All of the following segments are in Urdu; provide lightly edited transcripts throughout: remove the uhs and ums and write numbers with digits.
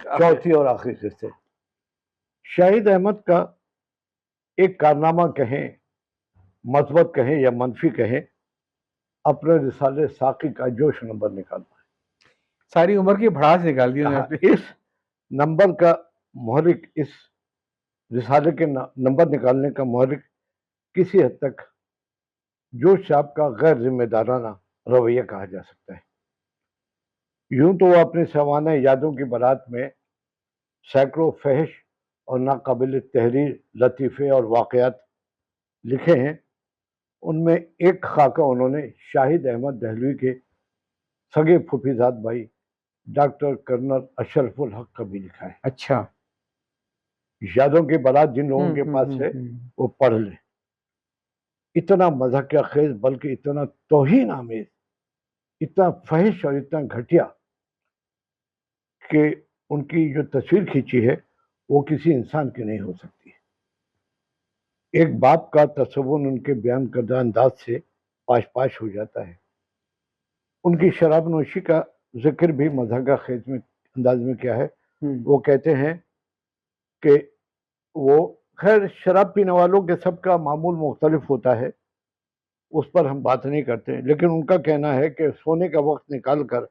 چوتھی اور آخری قسط ہے۔ شاہد احمد کا ایک کارنامہ کہیں، مثبت کہیں یا منفی کہیں، اپنے رسالے ساقی کا جوش نمبر نکالنا ہے۔ ساری عمر کی بھڑاس نکال دی انہوں نے۔ اس نمبر کا محرک، اس رسالے کے نمبر نکالنے کا محرک کسی حد تک جوش صاحب کا غیر ذمہ دارانہ رویہ کہا جا سکتا ہے۔ یوں تو وہ اپنی سوانح یادوں کی برات میں سینکڑوں فحش اور ناقابل تحریر لطیفے اور واقعات لکھے ہیں۔ ان میں ایک خاکہ انہوں نے شاہد احمد دہلوی کے سگے پھوپھیزاد بھائی ڈاکٹر کرنل اشرف الحق کا بھی لکھا ہے۔ اچھا، یادوں کی برات جن لوگوں کے پاس ہے وہ پڑھ لیں۔ اتنا مضحکہ خیز بلکہ اتنا توہین آمیز، اتنا فحش اور اتنا گھٹیا کہ ان کی جو تصویر کھینچی ہے وہ کسی انسان کی نہیں ہو سکتی۔ ایک باپ کا تصور ان کے بیان کردہ انداز سے پاش پاش ہو جاتا ہے۔ ان کی شراب نوشی کا ذکر بھی مضحکہ خیز میں انداز میں کیا ہے۔ وہ کہتے ہیں کہ وہ خیر شراب پینے والوں کے سب کا معمول مختلف ہوتا ہے، اس پر ہم بات نہیں کرتے، لیکن ان کا کہنا ہے کہ سونے کا وقت نکال کر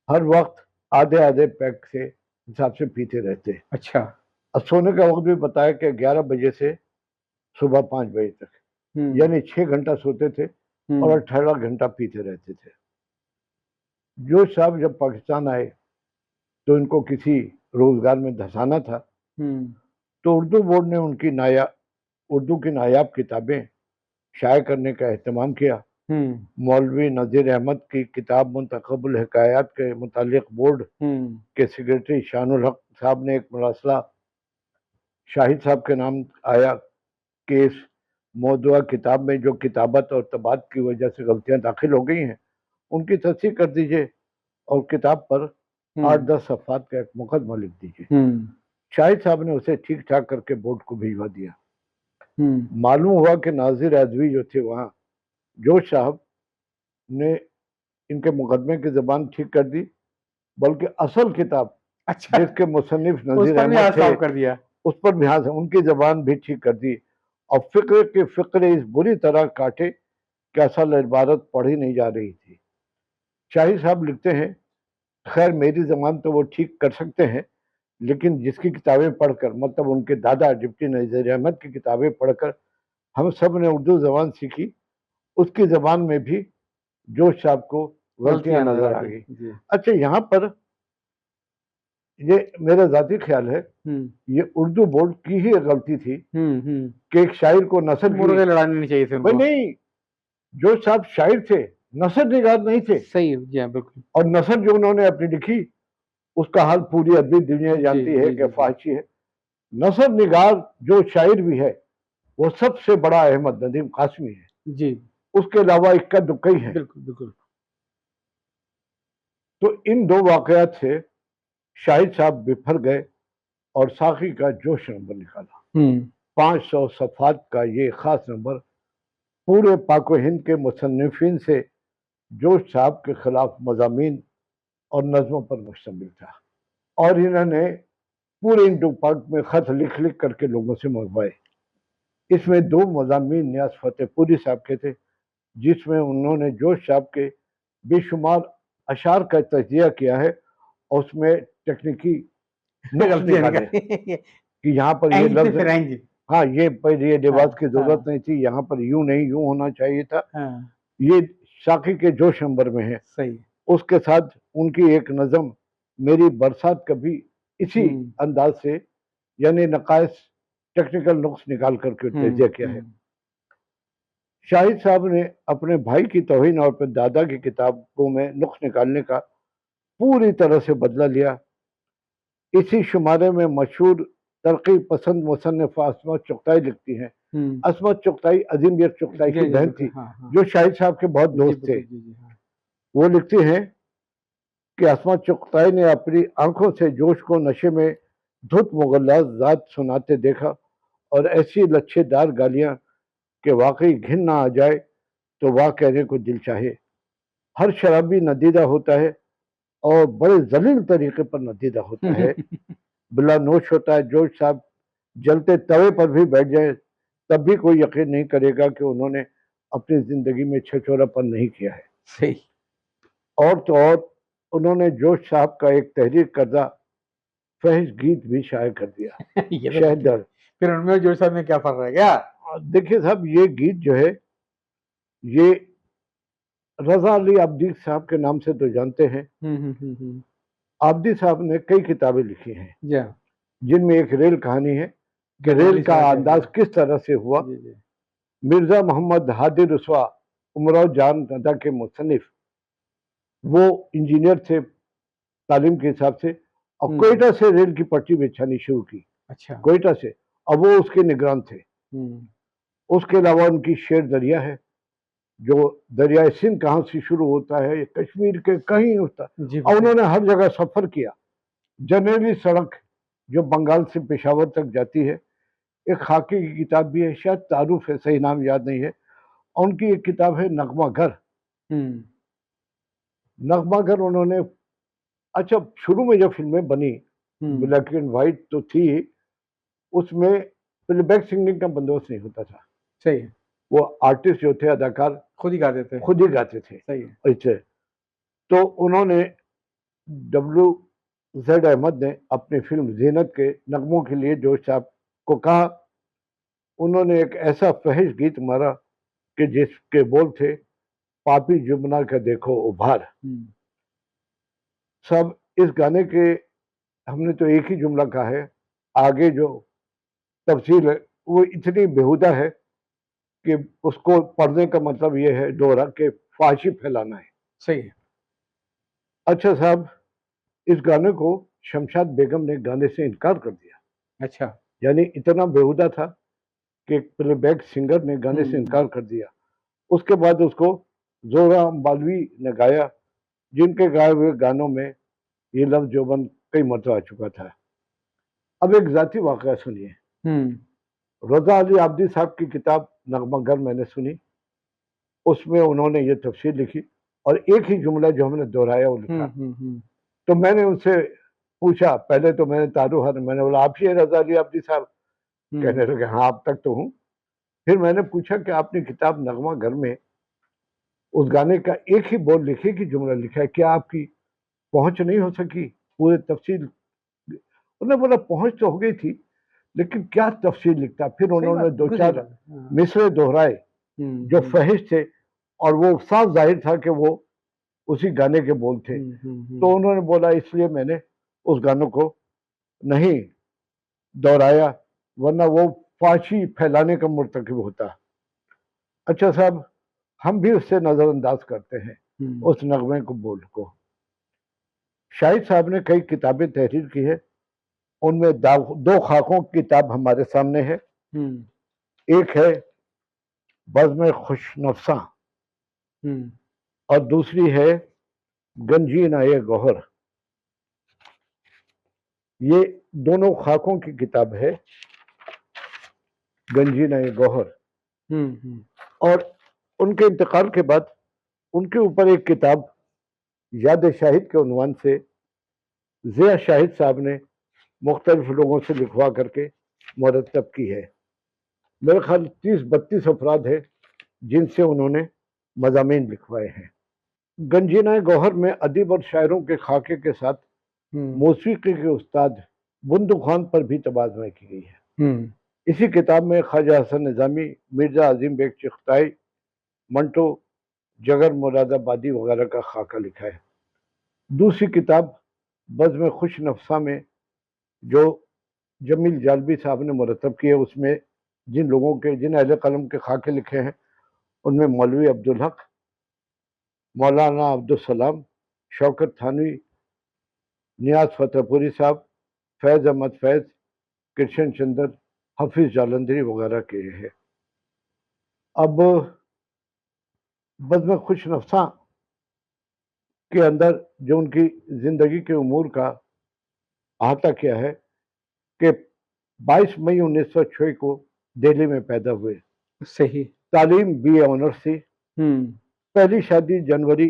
ہر وقت آدھے آدھے پیک سے حساب سے پیتے رہتے۔ اچھا، اور سونے کا وقت بھی بتایا کہ 11 بجے سے صبح 5 بجے تک، یعنی 6 گھنٹہ سوتے تھے اور 18 گھنٹہ پیتے رہتے تھے۔ جو صاحب جب پاکستان آئے تو ان کو کسی روزگار میں دھسانا تھا، تو اردو بورڈ نے ان کی اردو کی نایاب کتابیں شائع کرنے کا اہتمام کیا۔ مولوی نذیر احمد کی کتاب منتخب الحکایات کے متعلق بورڈ کے سیکرٹری شان الحق صاحب نے ایک مراسلہ شاہد صاحب کے نام آیا کہ اس موضوع کتاب میں جو کتابت اور طباعت کی وجہ سے غلطیاں داخل ہو گئی ہیں ان کی تصحیح کر دیجئے اور کتاب پر 8-10 صفحات کا ایک مقدمہ لکھ دیجئے۔ شاہد صاحب نے اسے ٹھیک ٹھاک کر کے بورڈ کو بھیجوا دیا۔ معلوم ہوا کہ ناظر ادوی جو تھے وہاں، جوش صاحب نے ان کے مقدمے کی زبان ٹھیک کر دی، بلکہ اصل کتاب جس کے مصنف نذیر احمد تھے اس پر بھی ان کی زبان بھی ٹھیک کر دی، اور فقرے کے فقرے اس بری طرح کاٹے کہ اصل عبارت پڑھی نہیں جا رہی تھی۔ شاہد صاحب لکھتے ہیں، خیر میری زبان تو وہ ٹھیک کر سکتے ہیں، لیکن جس کی کتابیں پڑھ کر، مطلب ان کے دادا ڈپٹی نذیر احمد کی کتابیں پڑھ کر ہم سب نے اردو زبان سیکھی، اس کی زبان میں بھی جوش صاحب کو غلطیاں نظر آ گئی۔ اچھا، یہاں پر یہ میرا ذاتی خیال ہے یہ اردو بورڈ کی ہی غلطی تھی کہ ایک شاعر کو نثر مرغے لڑانے نہیں چاہیے تھے ان کو۔ نہیں، جوش صاحب شاعر تھے، نثر نگار نہیں تھے۔ صحیح، جی بالکل۔ اور نثر جو انہوں نے اپنی لکھی اس کا حال پوری ادبی دنیا جانتی ہے کہ فحاشی ہے۔ نثر نگار جو شاعر بھی ہے وہ سب سے بڑا احمد ندیم قاسمی ہے جی، اس کے علاوہ اکا دکئی ہے۔ بالکل بالکل۔ تو ان دو واقعات سے شاہد صاحب بفر گئے اور ساقی کا جوش نمبر نکالا۔ 500 صفحات کا یہ خاص نمبر پورے پاک و ہند کے مصنفین سے جوش صاحب کے خلاف مضامین اور نظموں پر مشتمل تھا، اور انہوں نے پورے انڈو پاک میں خط لکھ لکھ کر کے لوگوں سے منگوائے۔ اس میں 2 مضامین نیاز فتح پوری صاحب کے تھے، جس میں انہوں نے جوش صاحب کے بے شمار اشعار کا تجزیہ کیا ہے، اور اس میں تکنیکی نقص نکالے کہ یہاں پر یہ لفظ، ہاں یہ لباس کی ضرورت نہیں تھی، یہاں پر یوں نہیں یوں ہونا چاہیے تھا، یہ ساقی کے جوش نمبر میں ہے۔ صحیح۔ اس کے ساتھ ان کی ایک نظم میری برسات کا بھی اسی انداز سے، یعنی نقائص ٹیکنیکل نقص نکال کر کے تجزیہ کیا ہے۔ شاہد صاحب نے اپنے بھائی کی توہین اور اپنے دادا کی کتابوں میں نقص نکالنے کا پوری طرح سے بدلہ لیا۔ اسی شمارے میں مشہور ترقی پسند مصنف عصمت چغتائی لکھتی ہیں۔ عصمت چغتائی عظیم چغتائی کی بہن تھی جو شاہد صاحب کے بہت دوست تھے۔ وہ لکھتی ہیں کہ عصمت چغتائی نے اپنی آنکھوں سے جوش کو نشے میں دھت مغلظ ذات سناتے دیکھا، اور ایسی لچھے دار گالیاں کہ واقعی گھن نہ آ جائے تو واہ کہنے کو دل چاہے۔ ہر شرابی ندیدہ ہوتا ہے اور بڑے ذلیل طریقے پر ندیدہ ہوتا ہے، بلا نوش ہوتا ہے. جورج صاحب جلتے توے پر بھی بیٹھ جائیں تب بھی کوئی یقین نہیں کرے گا کہ انہوں نے اپنی زندگی میں چھچورا پن نہیں کیا ہے. صحیح. اور تو اور انہوں نے جورج صاحب کا ایک تحریر کردہ فحش گیت بھی شائع کر دیا، یہ تو شہدر. پھر ان میں جورج صاحب میں کیا فرق رہ گیا؟ دیکھیے صاحب، یہ گیت جو ہے یہ رضا علی عابدی صاحب کے نام سے تو جانتے ہیں. عابدی صاحب نے کئی کتابیں لکھی ہیں جی جن میں ایک ریل کہانی ہے کہ ریل کا انداز کس طرح سے ہوا. مرزا محمد ہادی رسوا امراؤ جان رضا کے مصنف، وہ انجینئر تھے تعلیم کے حساب سے، اور کوئٹہ سے ریل کی پٹری بچھانی شروع کی. اچھا. کوئٹہ سے، اور وہ اس کے نگران تھے. اس کے علاوہ ان کی شیر دریا ہے، جو دریائے سندھ کہاں سے شروع ہوتا ہے، کشمیر کے کہیں ہوتا ہے، اور انہوں نے ہر جگہ سفر کیا. جنرلی سڑک جو بنگال سے پشاور تک جاتی ہے. ایک خاکی کی کتاب بھی ہے، شاید تعارف ہے، صحیح نام یاد نہیں ہے. ان کی ایک کتاب ہے نغمہ گر. نغمہ گر انہوں نے، اچھا شروع میں جب فلمیں بنی بلیک اینڈ وائٹ تو تھی، اس میں پلے بیک سنگنگ کا بندوبست نہیں ہوتا تھا. صحیح. وہ آرٹسٹ جو تھے، اداکار خود ہی گاتے تھے. خود ہی گاتے تھے. صحیح. اچھا، تو انہوں نے ڈبلو زیڈ احمد نے اپنی فلم زینت کے نغموں کے لیے جورج صاحب کو کہا. انہوں نے ایک ایسا فحش گیت مارا کہ جس کے بول تھے پاپی جمنا کا دیکھو ابھار. سب اس گانے کے ہم نے تو ایک ہی جملہ کہا ہے، آگے جو تفصیل ہے وہ اتنی بےہودہ ہے کہ اس کو پڑھنے کا مطلب یہ ہے دوہرا کہ فحاشی پھیلانا ہے. صحیح. اچھا صاحب، اس گانے کو شمشاد بیگم نے گانے سے انکار کر دیا. اچھا. یعنی اتنا بےہودہ تھا کہ پلے بیک سنگر نے گانے سے انکار کر دیا. اس کے بعد اس کو زورا امبالوی نے گایا، جن کے گائے ہوئے گانوں میں یہ لفظ جوبن کئی مرتبہ آ چکا تھا. اب ایک ذاتی واقعہ سنیے. رضا علی عابدی صاحب کی کتاب نغمہ گر میں نے سنی. اس میں انہوں نے یہ تفسیر لکھی اور ایک ہی جملہ جو ہم نے دہرایا وہ لکھا. تو میں نے ان سے پوچھا، پہلے تو میں نے تعارف، میں نے بولا آپ ہی رضا علی عابدی صاحب؟ کہنے لگے ہاں اب تک تو ہوں. پھر میں نے پوچھا کہ آپ نے کتاب نغمہ گر میں اس گانے کا ایک ہی بول لکھے کہ جملہ لکھا ہے، کیا آپ کی پہنچ نہیں ہو سکی پورے تفصیل؟ انہوں نے بولا پہنچ تو ہو گئی تھی لیکن کیا تفصیل لکھتا. پھر انہوں نے دو چار مصرے دہرائے جو فحش تھے اور وہ صاف ظاہر تھا کہ وہ اسی گانے کے بول تھے. تو انہوں نے بولا اس لیے میں نے اس گانوں کو نہیں دہرایا ورنہ وہ فحاشی پھیلانے کا مرتکب ہوتا. اچھا صاحب، ہم بھی اس سے نظر انداز کرتے ہیں اس نغمے کو بول کو. شاہد صاحب نے کئی کتابیں تحریر کی ہے، ان میں دو خاکوں کی کتاب ہمارے سامنے ہے. ایک ہے بزم خوش نفساں اور دوسری ہے گنجینہ گوہر. یہ دونوں خاکوں کی کتاب ہے، گنجینہ گوہر. اور ان کے انتقال کے بعد ان کے اوپر ایک کتاب یاد شاہد کے عنوان سے ضیاء شاہد صاحب نے مختلف لوگوں سے لکھوا کر کے مرتب کی ہے. میرے خیال 30-32 افراد ہیں جن سے انہوں نے مضامین لکھوائے ہیں. گنجینہ گوہر میں ادیب اور شاعروں کے خاکے کے ساتھ موسیقی کے استاد بندو خان پر بھی تبادلہ کی گئی ہے. اسی کتاب میں خواجہ حسن نظامی، مرزا عظیم بیگ چغتائی، منٹو، جگر مراد آبادی وغیرہ کا خاکہ لکھا ہے. دوسری کتاب بزم خوش نفساں میں جو جمیل جالبی صاحب نے مرتب کی ہے، اس میں جن لوگوں کے، جن اہل قلم کے خاکے لکھے ہیں ان میں مولوی عبدالحق، مولانا عبدالسلام، شوکت تھانوی، نیاز فتح پوری صاحب، فیض احمد فیض، کرشن چندر، حفیظ جالندھری وغیرہ کے ہیں. اب بزم خوش نفساں کے اندر جو ان کی زندگی کے امور کا احاطہ کیا ہے کہ 22 مئی 1906 کو دہلی میں پیدا ہوئے. صحیح. تعلیم BA آنرس تھی. پہلی شادی جنوری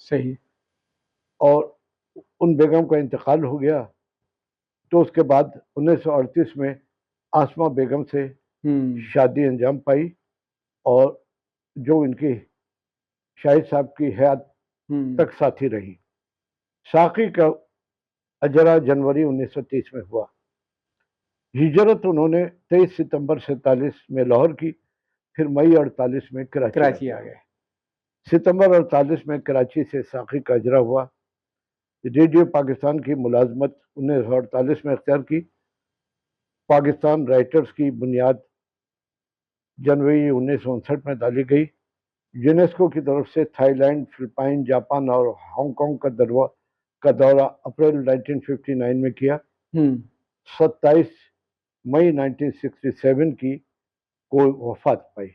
صحیح اور ان بیگم کا انتقال ہو گیا تو اس کے بعد 1938 میں آسما بیگم سے شادی انجام پائی اور جو ان کی شاہد صاحب کی حیات تک ساتھی رہی. ساقی کا اجرا جنوری 1930 میں ہوا. ہجرت انہوں نے 23 ستمبر 47 میں لاہور کی, پھر مئی 48 میں کراچی آ گئے. ستمبر 48 میں کراچی سے ساقی کا اجرا ہوا. ریڈیو پاکستان کی ملازمت 1948 میں اختیار کی. پاکستان رائٹرز کی بنیاد جنوری 1959 میں ڈالی گئی. یونیسکو کی طرف سے تھائی لینڈ، فلپائن، جاپان اور ہانگ کانگ کا دورہ اپریل 1959 میں کیا. 27 مئی 1967 کی کو وفات پائی.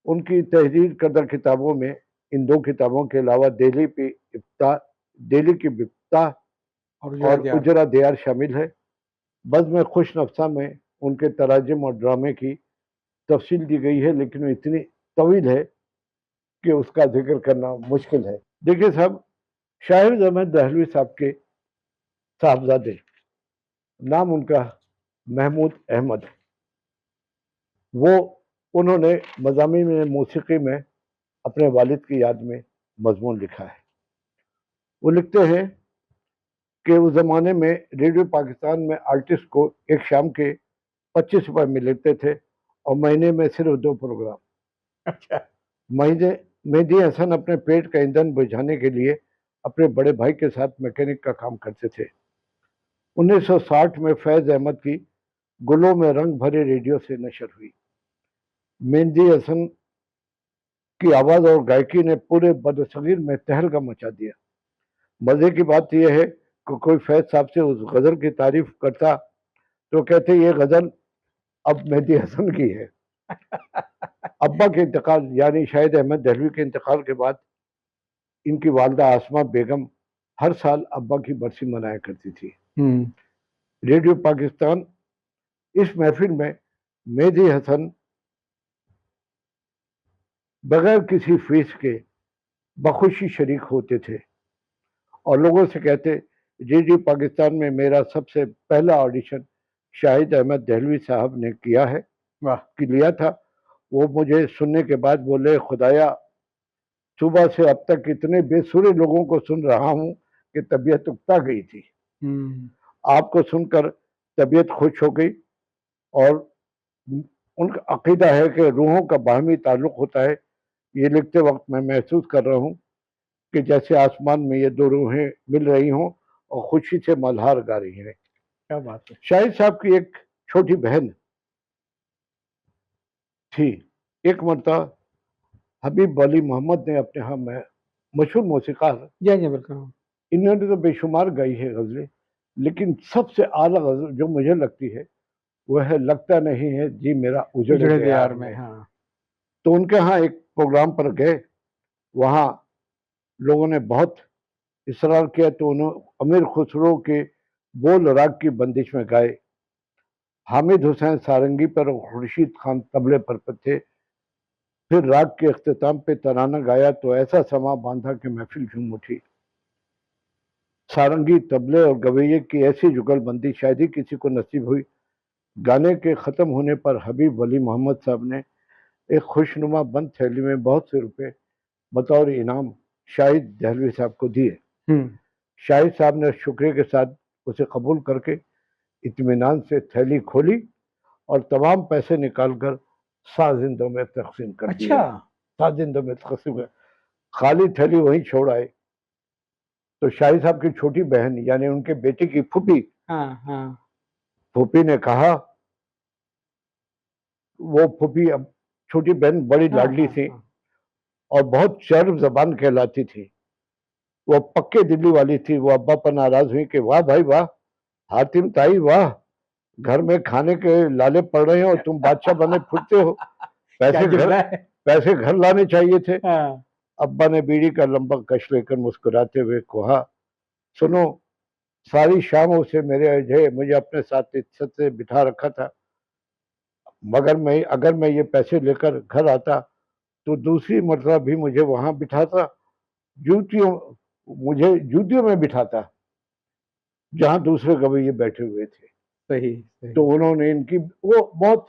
ان کی تحریر کردہ کتابوں میں ان دو کتابوں کے علاوہ دہلی کی بپتا اور اجرا دیار شامل ہے. بزم خوش نفسہ میں ان کے تراجم اور ڈرامے کی تفصیل دی گئی ہے، لیکن وہ اتنی طویل ہے کہ اس کا ذکر کرنا مشکل ہے. دیکھیے صاحب، شاہد احمد دہلوی صاحب کے صاحبزادے، نام ان کا محمود احمد، انہوں نے مضامین موسیقی میں اپنے والد کی یاد میں مضمون لکھا ہے. وہ لکھتے ہیں کہ اس زمانے میں ریڈیو پاکستان میں آرٹسٹ کو ایک شام کے 25 روپے ملتے تھے اور مہینے میں صرف 2 پروگرام. اچھا. مہدی حسن اپنے پیٹ کا ایندھن بجھانے کے لیے اپنے بڑے بھائی کے ساتھ میکینک کا کام کرتے تھے. 1960 میں فیض احمد کی گلوں میں رنگ بھرے ریڈیو سے نشر ہوئی. مہدی حسن کی آواز اور گائیکی نے پورے برصغیر میں تہلکہ مچا دیا. مزے کی بات یہ ہے کہ کوئی فیض صاحب سے اس غزل کی تعریف کرتا تو کہتے یہ غزل اب مہدی حسن کی ہے. ابا کے انتقال یعنی شاہد احمد دہلوی کے انتقال کے بعد ان کی والدہ آسما بیگم ہر سال ابا کی برسی منایا کرتی تھی. ریڈیو پاکستان اس محفل میں مہدی حسن بغیر کسی فیس کے بخوشی شریک ہوتے تھے اور لوگوں سے کہتے ریڈیو پاکستان میں میرا سب سے پہلا آڈیشن شاہد احمد دہلوی صاحب نے کیا تھا. وہ مجھے سننے کے بعد بولے خدایا صبح سے اب تک اتنے بے سرے لوگوں کو سن رہا ہوں کہ طبیعت اکتا گئی تھی. آپ کو سن کر طبیعت خوش ہو گئی اور ان کا عقیدہ ہے کہ روحوں کا باہمی تعلق ہوتا ہے. یہ لکھتے وقت میں محسوس کر رہا ہوں کہ جیسے آسمان میں یہ 2 روحیں مل رہی ہوں اور خوشی سے ملہار گا رہی ہیں. کیا بات ہے. شاہد صاحب کی ایک چھوٹی بہن تھی. ایک مرتبہ حبیب ولی محمد نے اپنے ہاں میں مشہور موسیقار، جی بالکل، انہوں نے تو بے شمار گائی ہے غزلیں، لیکن سب سے اعلیٰ غزل جو مجھے لگتی ہے وہ ہے لگتا نہیں ہے جی میرا اجڑے دیار میں. تو ان کے ہاں ایک پروگرام پر گئے، وہاں لوگوں نے بہت اصرار کیا تو انہوں امیر خسرو کے بول راگ کی بندش میں گائے. حامد حسین سارنگی پر اور خورشید خان طبلے پر تھے. پھر راگ کے اختتام پہ ترانہ گایا تو ایسا سما باندھا کہ محفل جھوم اٹھی. سارنگی، طبلے اور گویے کی ایسی جگل بندی شاید ہی کسی کو نصیب ہوئی. گانے کے ختم ہونے پر حبیب ولی محمد صاحب نے ایک خوشنما بند تھیلی میں بہت سے روپے بطور انعام شاہد دہلوی صاحب کو دیے. شاہد صاحب نے شکریہ کے ساتھ اسے قبول کر کے اطمینان سے تھیلی کھولی اور تمام پیسے نکال کر سازندوں میں تقسیم کر دیا. سازندوں میں تقسیم کر خالی تھیلی وہیں چھوڑ آئے. تو شاہد صاحب کی چھوٹی بہن یعنی ان کے بیٹی کی پھوپھی نے کہا، وہ پھوپھی اب چھوٹی بہن بڑی لاڈلی تھی اور بہت چرب زبان کہلاتی تھی. وہ پکے دلی والی تھی. وہ ابا پر ناراض ہوئی کہ واہ بھائی واہ، حاتم تائی واہ، گھر میں کھانے کے لالے پڑ رہے ہیں اور تم بادشاہ بنے پھرتے ہو. پیسے گھر لانے چاہیے تھے. ابا نے بیڑی کا لمبا کش لے کر مسکراتے ہوئے کہا، سنو، ساری شام اسے مجھے اپنے ساتھ عزت سے بٹھا رکھا تھا، مگر اگر میں یہ پیسے لے کر گھر آتا تو دوسری مرتبہ بھی مجھے وہاں بٹھاتا، مجھے جوتیوں میں بٹھاتا جہاں دوسرے گویے بیٹھے ہوئے تھے. صحیح صحیح. تو انہوں نے وہ بہت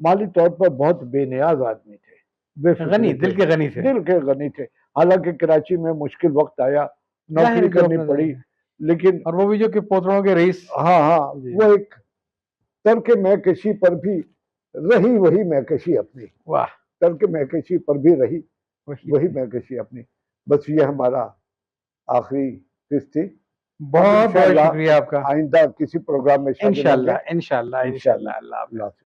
مالی طور پر بہت بے نیاز آدمی تھے، بے فکر غنی، تھے، دل کے غنی تھے. دل کے غنی تھے. حالانکہ کراچی میں مشکل وقت آیا، نوکری کرنی پڑی، لیکن اور وہ بھی جو کہ پوتروں کے رئیس. ہاں جی. وہ ایک ترک مہکشی پر بھی رہی وہی مہکشی اپنی، واہ. ترک مہکشی پر بھی رہی وہی مہکشی اپنی. بس یہ ہمارا آخری قسط تھی. بہت بہت شکریہ آپ کا. آئندہ کسی پروگرام میں شامل ہوں گے. انشاءاللہ انشاءاللہ انشاءاللہ. اللہ حافظ.